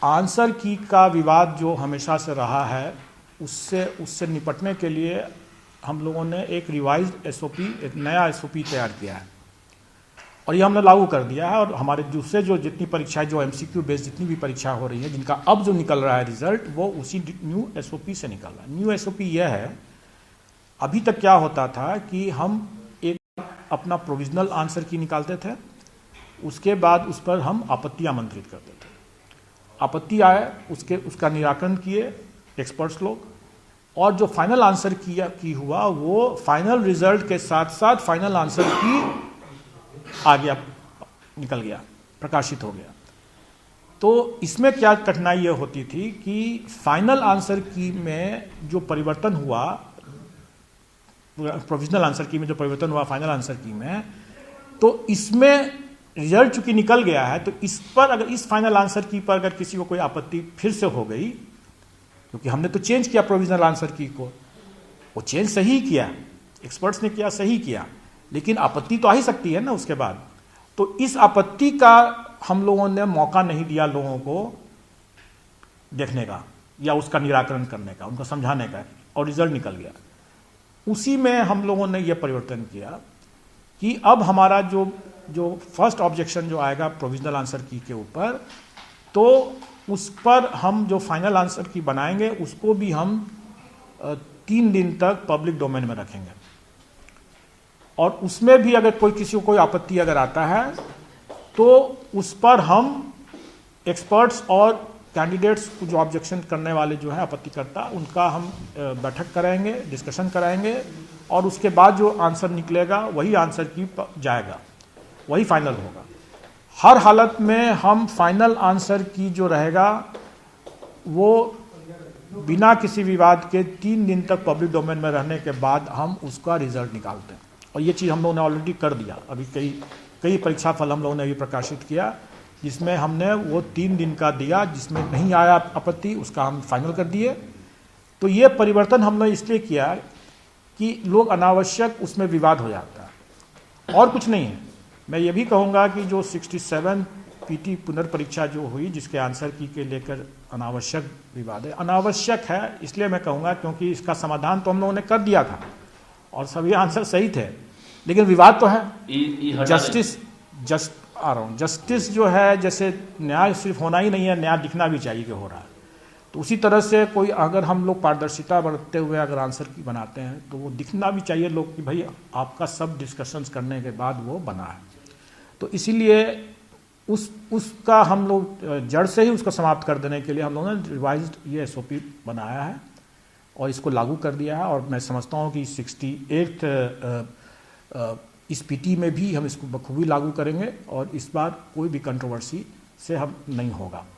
Answer की का विवाद जो हमेशा से रहा है, उससे निपटने के लिए हम लोगों ने एक रिवाइज्ड एसओपी, एक नया एसओपी तैयार किया है और ये हमने लागू कर दिया है। और हमारे दूसरे जो जितनी परीक्षाएं, जो एमसीक्यू बेस्ड जितनी भी परीक्षा हो रही है, जिनका अब जो निकल रहा है रिजल्ट, वो उसी न्यू एसओपी से निकल रहा है। न्यू एसओपी यह है, अभी तक क्या होता था कि हम एक अपना प्रोविजनल आंसर की निकालते थे, उसके बाद उस पर हम आपत्ति आमंत्रित करते थे। आपत्ति आए, उसका निराकरण किए एक्सपर्ट्स लोग, और जो फाइनल आंसर की हुआ वो फाइनल रिजल्ट के साथ साथ फाइनल आंसर की आ गया, निकल गया, प्रकाशित हो गया। तो इसमें क्या कठिनाई ये होती थी कि फाइनल आंसर की में जो परिवर्तन हुआ, प्रोविजनल आंसर की में जो परिवर्तन हुआ फाइनल आंसर की में, तो इसमें रिजल्ट चूंकि निकल गया है, तो इस पर अगर इस फाइनल आंसर की पर अगर किसी को कोई आपत्ति फिर से हो गई, क्योंकि हमने तो चेंज किया प्रोविजनल आंसर की को, वो चेंज सही किया, एक्सपर्ट्स ने किया, सही किया, लेकिन आपत्ति तो आ ही सकती है ना उसके बाद। तो इस आपत्ति का हम लोगों ने मौका नहीं दिया लोगों को देखने का या उसका निराकरण करने का, उनको समझाने का, और रिजल्ट निकल गया। उसी में हम लोगों ने यह परिवर्तन किया कि अब हमारा जो फर्स्ट ऑब्जेक्शन जो आएगा प्रोविजनल आंसर की के ऊपर, तो उस पर हम जो फाइनल आंसर की बनाएंगे उसको भी हम 3 दिन तक पब्लिक डोमेन में रखेंगे। और उसमें भी अगर किसी को कोई आपत्ति अगर आता है तो उस पर हम एक्सपर्ट्स और कैंडिडेट्स जो ऑब्जेक्शन करने वाले जो है आपत्तिकर्ता, उनका हम बैठक कराएंगे, डिस्कशन कराएंगे, और उसके बाद जो आंसर निकलेगा वही आंसर की जाएगा, वही फाइनल होगा। हर हालत में हम फाइनल आंसर की जो रहेगा वो बिना किसी विवाद के 3 दिन तक पब्लिक डोमेन में रहने के बाद हम उसका रिजल्ट निकालते हैं। और ये चीज़ हम लोगों ने ऑलरेडी कर दिया। अभी कई परीक्षा फल हम लोगों ने अभी प्रकाशित किया, जिसमें हमने वो 3 दिन का दिया, जिसमें नहीं आया आपत्ति उसका हम फाइनल कर दिए। तो ये परिवर्तन हमने इसलिए किया कि लोग अनावश्यक उसमें विवाद हो जाता है, और कुछ नहीं है। मैं ये भी कहूँगा कि जो 67 पीटी पुनर्परीक्षा जो हुई, जिसके आंसर की के लेकर अनावश्यक विवाद है, अनावश्यक है इसलिए मैं कहूँगा क्योंकि इसका समाधान तो हम लोगों ने कर दिया था और सभी आंसर सही थे, लेकिन विवाद तो है। जस्टिस जो है, जैसे न्याय सिर्फ होना ही नहीं है, न्याय दिखना भी चाहिए कि हो रहा है। तो उसी तरह से कोई अगर हम लोग पारदर्शिता बरतते हुए अगर आंसर की बनाते हैं तो वो दिखना भी चाहिए लोग कि भाई आपका सब डिस्कशंस करने के बाद वो बना है। तो इसीलिए उसका हम लोग जड़ से ही उसको समाप्त कर देने के लिए हम लोगों ने रिवाइज्ड ये एसओपी बनाया है और इसको लागू कर दिया है। और मैं समझता हूँ कि 68 इस पीटी में भी हम इसको बखूबी लागू करेंगे और इस बार कोई भी कंट्रोवर्सी से हम नहीं होगा।